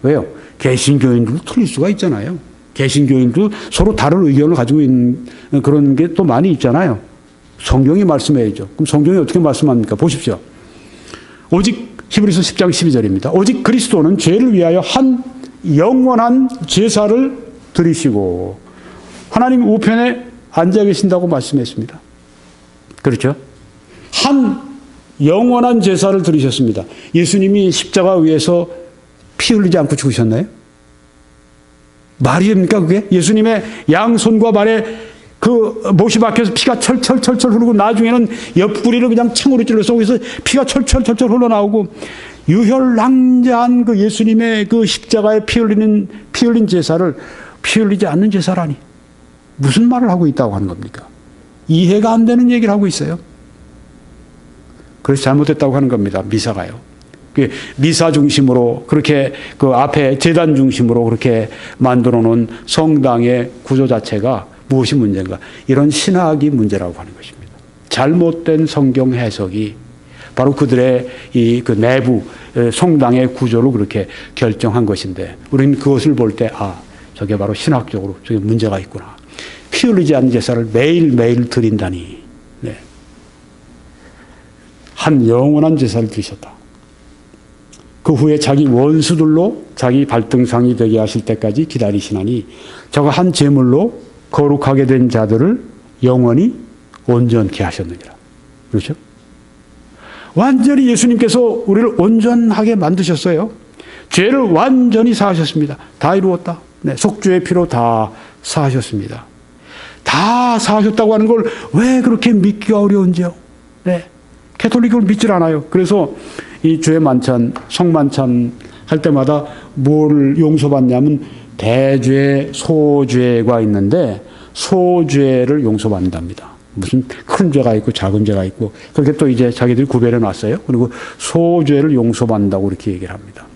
A: 왜요? 개신교인들도 틀릴 수가 있잖아요. 개신교인도 서로 다른 의견을 가지고 있는 그런 게 또 많이 있잖아요. 성경이 말씀해야죠. 그럼 성경이 어떻게 말씀합니까? 보십시오. 오직 히브리서 10장 12절입니다. 오직 그리스도는 죄를 위하여 한 영원한 제사를 드리시고 하나님 우편에 앉아 계신다고 말씀했습니다. 그렇죠? 한 영원한 제사를 드리셨습니다. 예수님이 십자가 위에서 피 흘리지 않고 죽으셨나요? 말이 됩니까 그게? 예수님의 양손과 발에 그 못이 박혀서 피가 철철철철 흐르고 나중에는 옆구리를 그냥 창으로 찔러서 거기서 피가 철철철철 흘러나오고 유혈낭자한 그 예수님의 그 십자가에 피 흘린 제사를 피 흘리지 않는 제사라니 무슨 말을 하고 있다고 하는 겁니까? 이해가 안 되는 얘기를 하고 있어요. 그래서 잘못됐다고 하는 겁니다. 미사가요. 미사 중심으로 그렇게 그 앞에 제단 중심으로 그렇게 만들어 놓은 성당의 구조 자체가 무엇이 문제인가? 이런 신학이 문제라고 하는 것입니다. 잘못된 성경 해석이 바로 그들의 이 그 내부 성당의 구조를 그렇게 결정한 것인데 우리는 그것을 볼 때 저게 바로 신학적으로 저게 문제가 있구나. 피 흘리지 않는 제사를 매일매일 드린다니. 네. 한 영원한 제사를 드리셨다. 그 후에 자기 원수들로 자기 발등상이 되게 하실 때까지 기다리시나니 저가 한 제물로 거룩하게 된 자들을 영원히 온전케 하셨느니라. 그렇죠? 완전히 예수님께서 우리를 온전하게 만드셨어요. 죄를 완전히 사하셨습니다. 다 이루었다. 네, 속죄의 피로 다 사하셨습니다. 다 사하셨다고 하는 걸 왜 그렇게 믿기가 어려운지요? 네. 캐톨릭을 믿질 않아요. 그래서 이 죄 만찬, 성만찬 할 때마다 뭘 용서받냐면 대죄, 소죄가 있는데 소죄를 용서받는답니다. 무슨 큰 죄가 있고 작은 죄가 있고 그렇게 또 이제 자기들이 구별해 놨어요. 그리고 소죄를 용서받는다고 이렇게 얘기를 합니다.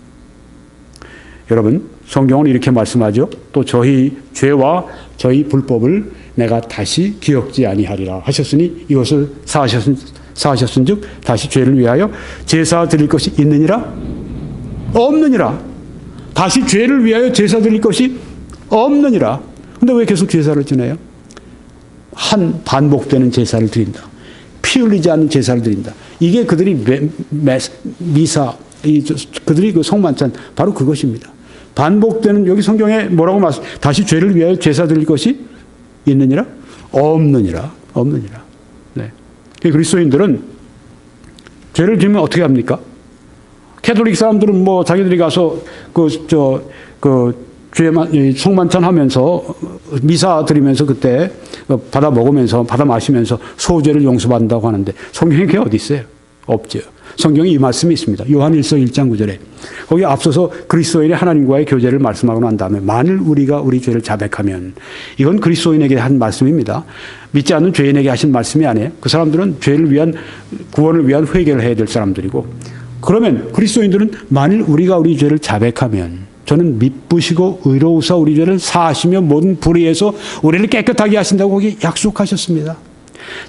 A: 여러분, 성경은 이렇게 말씀하죠. 또 저희 죄와 저희 불법을 내가 다시 기억지 아니하리라 하셨으니 이것을 사하셨은즉 다시 죄를 위하여 제사 드릴 것이 있느니라? 없느니라. 다시 죄를 위하여 제사 드릴 것이 없느니라. 근데 왜 계속 제사를 지내요? 한 반복되는 제사를 드린다. 피 흘리지 않는 제사를 드린다. 이게 그들이 미사, 그들이 그 성만찬 바로 그것입니다. 반복되는 여기 성경에 뭐라고 말씀? 다시 죄를 위하여 제사 드릴 것이 있느니라? 없느니라. 없느니라. 네. 그리스도인들은 죄를 지으면 어떻게 합니까? 캐톨릭 사람들은 뭐 자기들이 가서 성만찬 하면서 미사 드리면서 그때 받아 먹으면서 받아 마시면서 소죄를 용서받는다고 하는데 성경에 그게 어디 있어요? 없죠. 성경에 이 말씀이 있습니다. 요한일서 1장 9절에 거기 앞서서 그리스도인의 하나님과의 교제를 말씀하고 난 다음에 만일 우리가 우리 죄를 자백하면 이건 그리스도인에게 한 말씀입니다. 믿지 않는 죄인에게 하신 말씀이 아니에요. 그 사람들은 죄를 위한 구원을 위한 회개를 해야 될 사람들이고 그러면 그리스도인들은 만일 우리가 우리 죄를 자백하면 저는 미쁘시고 의로우사 우리 죄를 사하시며 모든 불의에서 우리를 깨끗하게 하신다고 거기 약속하셨습니다.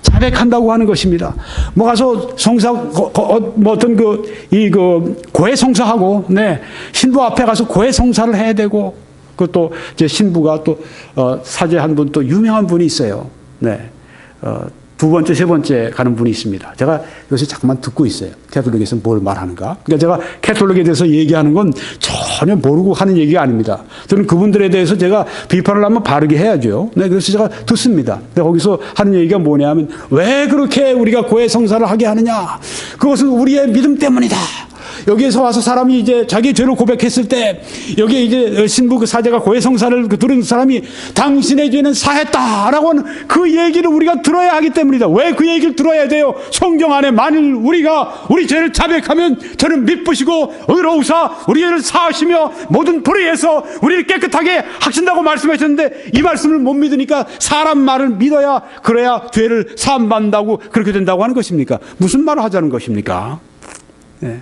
A: 자백한다고 하는 것입니다. 뭐 가서 고해 성사하고, 네. 신부 앞에 가서 고해 성사를 해야 되고, 그것도 이제 신부가 또, 사제 한 분 또 유명한 분이 있어요. 네. 두 번째, 세 번째 가는 분이 있습니다. 제가 요새 자꾸만 듣고 있어요. 캐톨릭에서 뭘 말하는가. 그러니까 제가 캐톨릭에 대해서 얘기하는 건 전혀 모르고 하는 얘기가 아닙니다. 저는 그분들에 대해서 제가 비판을 하면 바르게 해야죠. 네, 그래서 제가 듣습니다. 근데 거기서 하는 얘기가 뭐냐 하면 왜 그렇게 우리가 고해 성사를 하게 하느냐. 그것은 우리의 믿음 때문이다. 여기에서 와서 사람이 이제 자기 죄를 고백했을 때 여기에 이제 신부 그 사제가 고해 성사를 들은 사람이 당신의 죄는 사했다라고 하는 그 얘기를 우리가 들어야 하기 때문이다. 왜 그 얘기를 들어야 돼요? 성경 안에 만일 우리가 우리 죄를 자백하면 저는 미쁘시고 의로우사 우리 죄를 사하시며 모든 불의에서 우리를 깨끗하게 하신다고 말씀하셨는데 이 말씀을 못 믿으니까 사람 말을 믿어야 그래야 죄를 사함받는다고 그렇게 된다고 하는 것입니까? 무슨 말을 하자는 것입니까? 네.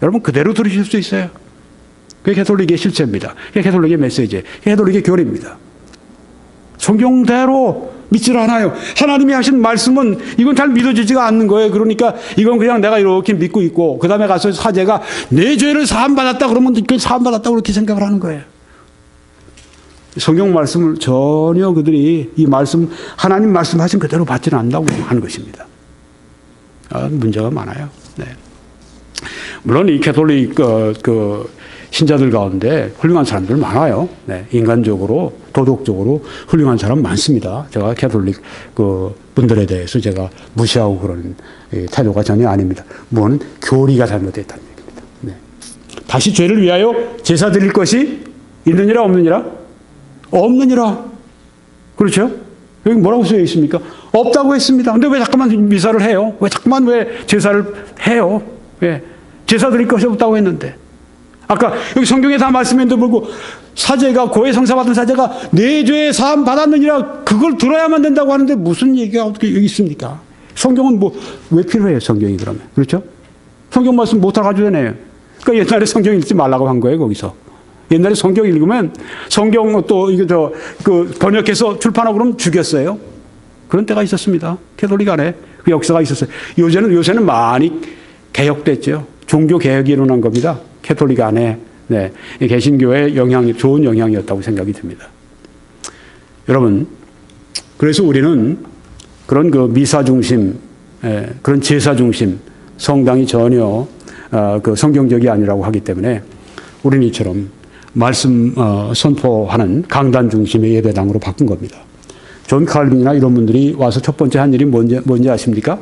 A: 여러분 그대로 들으실 수 있어요. 그게 캐톨릭의 실체입니다. 그게 캐톨릭의 메시지, 그게 캐톨릭의 교리입니다. 성경대로 믿질 않아요. 하나님이 하신 말씀은 이건 잘 믿어지지가 않는 거예요. 그러니까 이건 그냥 내가 이렇게 믿고 있고 그 다음에 가서 사제가 내 죄를 사함받았다 그러면 그 사함받았다고 그렇게 생각을 하는 거예요. 성경 말씀을 전혀 그들이 이 말씀, 하나님 말씀하신 그대로 받지는 않는다고 하는 것입니다. 문제가 많아요. 네. 물론 이 캐톨릭 신자들 가운데 훌륭한 사람들 많아요. 네. 인간적으로, 도덕적으로 훌륭한 사람 많습니다. 제가 캐톨릭 분들에 대해서 제가 무시하고 그런 태도가 전혀 아닙니다. 뭐는 교리가 잘못됐다는 얘기입니다. 네. 다시 죄를 위하여 제사 드릴 것이 있느니라 없느니라? 없느니라. 그렇죠? 여기 뭐라고 쓰여 있습니까? 없다고 했습니다. 근데 왜 자꾸만 미사를 해요? 왜 제사를 해요? 왜? 제사 드릴 것이 없다고 했는데. 아까 여기 성경에 다 말씀했는데 불구 사제가 고해 성사 받은 사제가 내 죄의 사함 받았느니라 그걸 들어야만 된다고 하는데 무슨 얘기가 어떻게 여기 있습니까? 성경은 왜 필요해요? 성경이 그러면. 그렇죠? 성경 말씀 못 알아가지고 내요. 그러니까 옛날에 성경 읽지 말라고 한 거예요, 거기서. 옛날에 성경 읽으면 성경 또 번역해서 출판하고 그러면 죽였어요. 그런 때가 있었습니다. 캐톨릭 안에 그 역사가 있었어요. 요새는 많이 개혁됐죠. 종교 개혁이 일어난 겁니다. 캐톨릭 안에. 네. 개신교의 좋은 영향이었다고 생각이 듭니다. 여러분, 그래서 우리는 그런 미사 중심, 그런 제사 중심, 성당이 전혀 성경적이 아니라고 하기 때문에 우리는 이처럼 말씀 선포하는 강단 중심의 예배당으로 바꾼 겁니다. 존 칼빈이나 이런 분들이 와서 첫 번째 한 일이 뭔지 아십니까?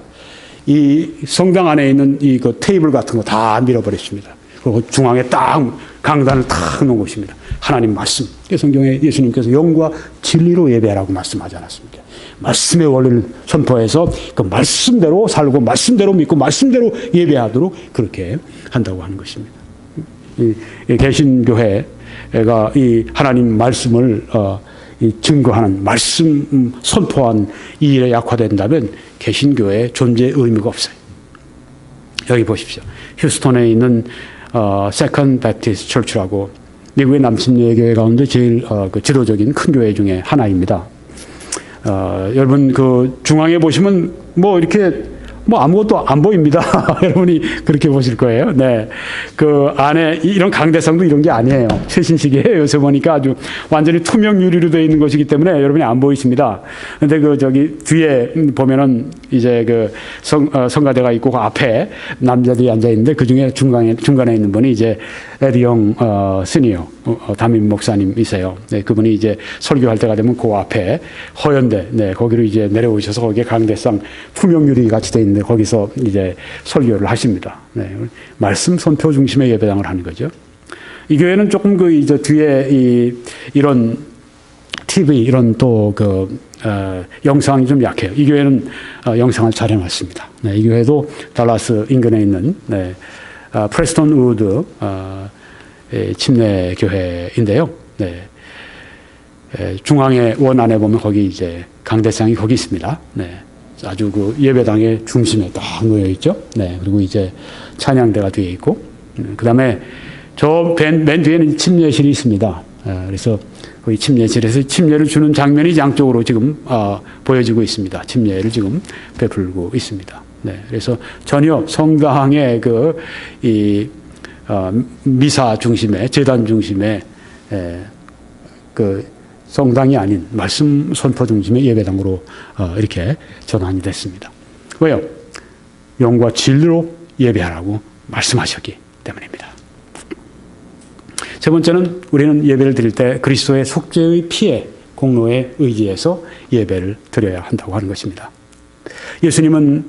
A: 이 성당 안에 있는 테이블 같은 거 다 밀어버렸습니다. 그리고 중앙에 딱 강단을 딱 놓은 것입니다. 하나님 말씀. 성경에 예수님께서 영과 진리로 예배하라고 말씀하지 않았습니까? 말씀의 원리를 선포해서 그 말씀대로 살고 말씀대로 믿고 말씀대로 예배하도록 그렇게 한다고 하는 것입니다. 이 개신교회가 이 하나님 말씀을 증거하는 말씀 선포한 이 일에 약화된다면 개신교회의 존재의 의미가 없어요. 여기 보십시오. 휴스턴에 있는 세컨드 배프티스트 처치라고 미국의 남침례 교회 가운데 제일 지도적인 큰 교회 중에 하나입니다. 여러분 중앙에 보시면 이렇게 아무것도 안 보입니다. 여러분이 그렇게 보실 거예요. 네. 안에 이런 강대상도 이런 게 아니에요. 최신식이에요. 요새 보니까 아주 완전히 투명 유리로 되어 있는 것이기 때문에 여러분이 안 보이십니다. 근데 뒤에 보면은 이제 성가대가 있고 그 앞에 남자들이 앉아 있는데 그 중에 중간에 있는 분이 이제 에디영 시니어 담임 목사님이세요. 네. 그분이 이제 설교할 때가 되면 그 앞에 허연대, 네. 거기로 이제 내려오셔서 거기에 강대상 투명 유리 같이 되어 있는 거기서 이제 설교를 하십니다. 네. 말씀 선포 중심의 예배당을 하는 거죠. 이 교회는 조금 이제 뒤에 이런 TV 이런 영상이 좀 약해요. 이 교회는 영상을 잘 해놨습니다. 네. 이 교회도 달라스 인근에 있는 프레스턴 우드 침례 교회인데요. 네. 중앙에 원 안에 보면 거기 이제 강대상이 거기 있습니다. 네. 아주 예배당의 중심에 딱 놓여 있죠. 네. 그리고 이제 찬양대가 뒤에 있고, 그 다음에 맨 뒤에는 침례실이 있습니다. 그래서 이 침례실에서 침례를 주는 장면이 양쪽으로 지금 보여지고 있습니다. 침례를 지금 베풀고 있습니다. 네. 그래서 전혀 성당의 미사 중심의, 제단 중심의 성당이 아닌 말씀 선포 중심의 예배당으로 이렇게 전환이 됐습니다. 왜요? 영과 진리로 예배하라고 말씀하셨기 때문입니다. 세 번째는 우리는 예배를 드릴 때 그리스도의 속죄의 피에 공로에 의지해서 예배를 드려야 한다고 하는 것입니다. 예수님은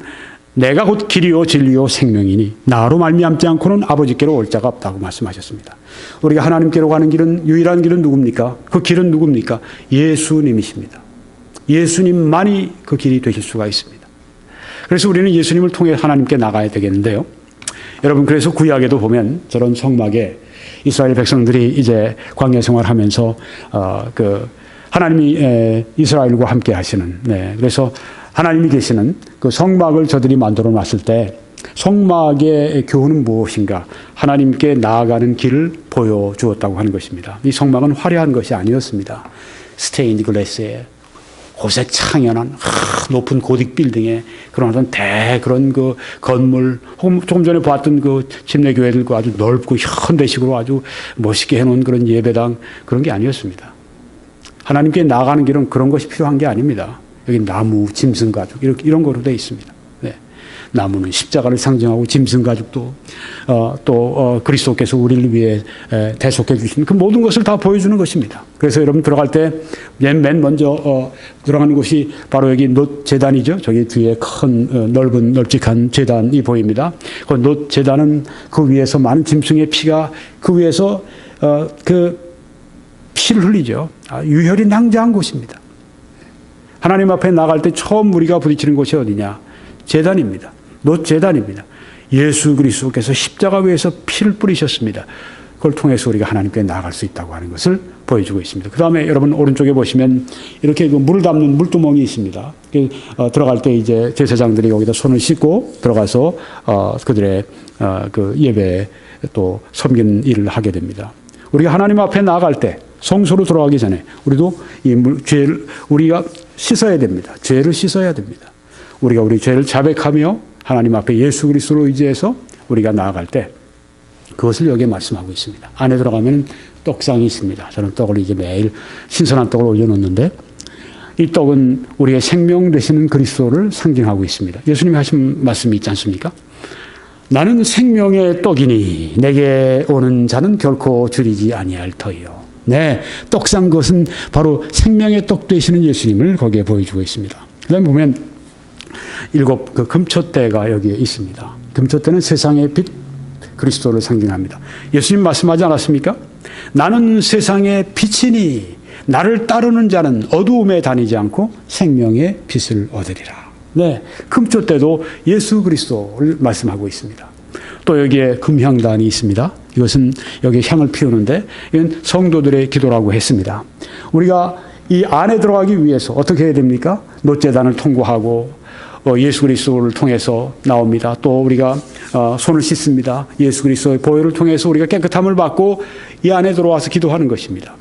A: 내가 곧 길이요 진리요 생명이니 나로 말미암지 않고는 아버지께로 올 자가 없다고 말씀하셨습니다. 우리가 하나님께로 가는 길은 유일한 길은 누굽니까? 그 길은 누굽니까? 예수님이십니다. 예수님만이 그 길이 되실 수가 있습니다. 그래서 우리는 예수님을 통해 하나님께 나가야 되겠는데요. 여러분 그래서 구약에도 보면 저런 성막에 이스라엘 백성들이 이제 광야 생활하면서 하나님이 이스라엘과 함께 하시는, 네, 그래서 하나님이 계시는 그 성막을 저들이 만들어 놨을 때 성막의 교훈은 무엇인가? 하나님께 나아가는 길을 보여주었다고 하는 것입니다. 이 성막은 화려한 것이 아니었습니다. 스테인드 글래스에 고색 창연한 높은 고딕 빌딩에 그런 그런 건물, 혹은 조금 전에 봤던 침례교회들과 아주 넓고 현대식으로 아주 멋있게 해놓은 그런 예배당, 그런 게 아니었습니다. 하나님께 나아가는 길은 그런 것이 필요한 게 아닙니다. 여기 나무, 짐승 가죽 이런 거로 되어 있습니다. 네. 나무는 십자가를 상징하고 짐승 가죽도 또 그리스도께서 우리를 위해 대속해 주신 그 모든 것을 다 보여주는 것입니다. 그래서 여러분 들어갈 때 맨 먼저 들어가는 곳이 바로 여기 놋 제단이죠. 저기 뒤에 큰 넓은 널찍한 제단이 보입니다. 그 놋 제단은 그 위에서 많은 짐승의 피가 그 위에서 그 피를 흘리죠. 유혈이 낭자한 곳입니다. 하나님 앞에 나갈 때 처음 우리가 부딪히는 곳이 어디냐? 제단입니다. 놋 제단입니다. 예수 그리스도께서 십자가 위에서 피를 뿌리셨습니다. 그걸 통해서 우리가 하나님께 나아갈 수 있다고 하는 것을 보여주고 있습니다. 그 다음에 여러분 오른쪽에 보시면 이렇게 물을 담는 물두멍이 있습니다. 들어갈 때 이제 제사장들이 여기다 손을 씻고 들어가서 그들의 그 예배 또 섬기는 일을 하게 됩니다. 우리가 하나님 앞에 나아갈 때 성소로 들어가기 전에 우리도 죄를 우리가 씻어야 됩니다. 죄를 씻어야 됩니다. 우리가 우리 죄를 자백하며 하나님 앞에 예수 그리스도로 의지해서 우리가 나아갈 때 그것을 여기에 말씀하고 있습니다. 안에 들어가면 떡상이 있습니다. 저는 떡을 이제 매일 신선한 떡을 올려놓는데 이 떡은 우리의 생명 되시는 그리스도를 상징하고 있습니다. 예수님이 하신 말씀이 있지 않습니까? 나는 생명의 떡이니 내게 오는 자는 결코 줄이지 아니할 터이요. 네, 떡상 것은 바로 생명의 떡 되시는 예수님을 거기에 보여주고 있습니다. 그 다음에 보면 7 그 금초대가 여기에 있습니다. 금초대는 세상의 빛 그리스도를 상징합니다. 예수님 말씀하지 않았습니까? 나는 세상의 빛이니 나를 따르는 자는 어두움에 다니지 않고 생명의 빛을 얻으리라. 네, 금초대도 예수 그리스도를 말씀하고 있습니다. 또 여기에 금향단이 있습니다. 이것은 여기 향을 피우는데 이건 성도들의 기도라고 했습니다. 우리가 이 안에 들어가기 위해서 어떻게 해야 됩니까? 놋제단을 통과하고 예수 그리스도를 통해서 나옵니다. 또 우리가 손을 씻습니다. 예수 그리스도의 보혈을 통해서 우리가 깨끗함을 받고 이 안에 들어와서 기도하는 것입니다.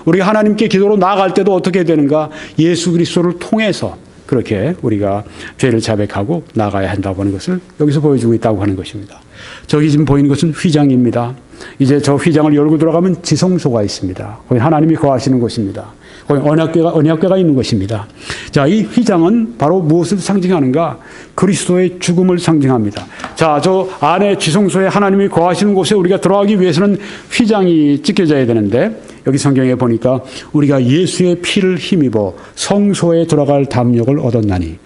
A: 우리가 하나님께 기도로 나아갈 때도 어떻게 되는가? 예수 그리스도를 통해서 그렇게 우리가 죄를 자백하고 나가야 한다고 하는 것을 여기서 보여주고 있다고 하는 것입니다. 저기 지금 보이는 것은 휘장입니다. 이제 저 휘장을 열고 들어가면 지성소가 있습니다. 거기 하나님이 거하시는 곳입니다. 거기 언약궤가 있는 것입니다. 자, 이 휘장은 바로 무엇을 상징하는가? 그리스도의 죽음을 상징합니다. 자, 저 안에 지성소에 하나님이 거하시는 곳에 우리가 들어가기 위해서는 휘장이 찢겨져야 되는데 여기 성경에 보니까 우리가 예수의 피를 힘입어 성소에 들어갈 담력을 얻었나니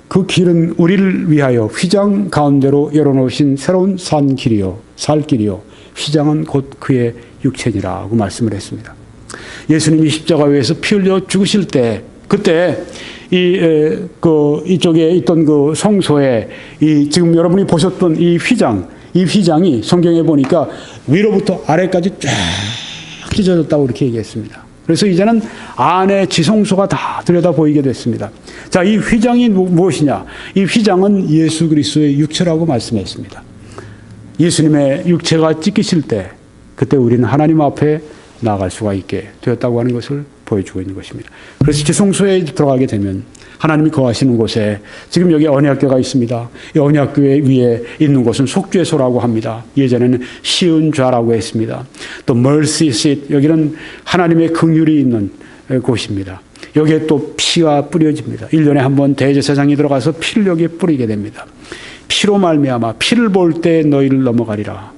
A: 그 길은 우리를 위하여 휘장 가운데로 열어놓으신 새로운 산 길이요 살 길이요 휘장은 곧 그의 육체니라고 말씀을 했습니다. 예수님이 십자가 위에서 피 흘려 죽으실 때 그때 이쪽에 있던 그 성소에 지금 여러분이 보셨던 이 휘장이 성경에 보니까 위로부터 아래까지 쫙 찢어졌다고 이렇게 얘기했습니다. 그래서 이제는 안에 지성소가 다 들여다 보이게 됐습니다. 자, 이 휘장이 무엇이냐? 이 휘장은 예수 그리스도의 육체라고 말씀했습니다. 예수님의 육체가 찢기실 때 그때 우리는 하나님 앞에 나아갈 수가 있게 되었다고 하는 것을 보여주고 있는 것입니다. 그래서 지성소에 들어가게 되면 하나님이 거하시는 곳에 지금 여기 언약궤가 있습니다. 이 언약궤 위에 있는 곳은 속죄소라고 합니다. 예전에는 시은 좌라고 했습니다. 또 mercy seat, 여기는 하나님의 긍휼이 있는 곳입니다. 여기에 또 피가 뿌려집니다. 1년에 한 번 대제사장이 들어가서 피를 여기에 뿌리게 됩니다. 피로 말미암아 피를 볼 때 너희를 넘어가리라.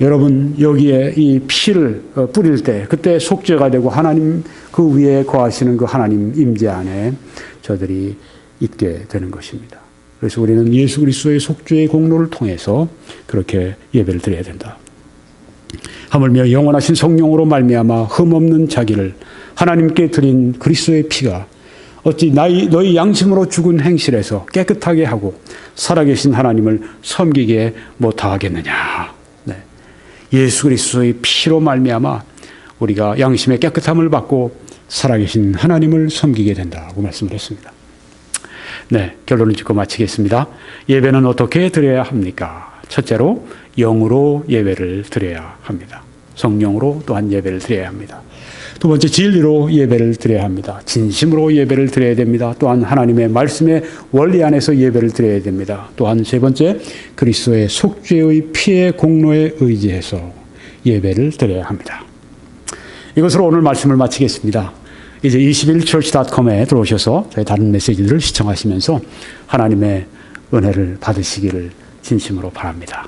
A: 여러분 여기에 이 피를 뿌릴 때 그때 속죄가 되고 하나님 그 위에 거하시는 그 하나님 임재 안에 저들이 있게 되는 것입니다. 그래서 우리는 예수 그리스도의 속죄의 공로를 통해서 그렇게 예배를 드려야 된다. 하물며 영원하신 성령으로 말미암아 흠없는 자기를 하나님께 드린 그리스도의 피가 어찌 너희 양심으로 죽은 행실에서 깨끗하게 하고 살아계신 하나님을 섬기게 못하겠느냐. 네. 예수 그리스도의 피로 말미암아 우리가 양심의 깨끗함을 받고 살아계신 하나님을 섬기게 된다고 말씀을 했습니다. 네, 결론을 짓고 마치겠습니다. 예배는 어떻게 드려야 합니까? 첫째로 영으로 예배를 드려야 합니다. 성령으로 또한 예배를 드려야 합니다. 두 번째, 진리로 예배를 드려야 합니다. 진심으로 예배를 드려야 됩니다. 또한 하나님의 말씀의 원리 안에서 예배를 드려야 됩니다. 또한 세 번째, 그리스도의 속죄의 피의 공로에 의지해서 예배를 드려야 합니다. 이것으로 오늘 말씀을 마치겠습니다. 이제 21church.com에 들어오셔서 저희 다른 메시지들을 시청하시면서 하나님의 은혜를 받으시기를 진심으로 바랍니다.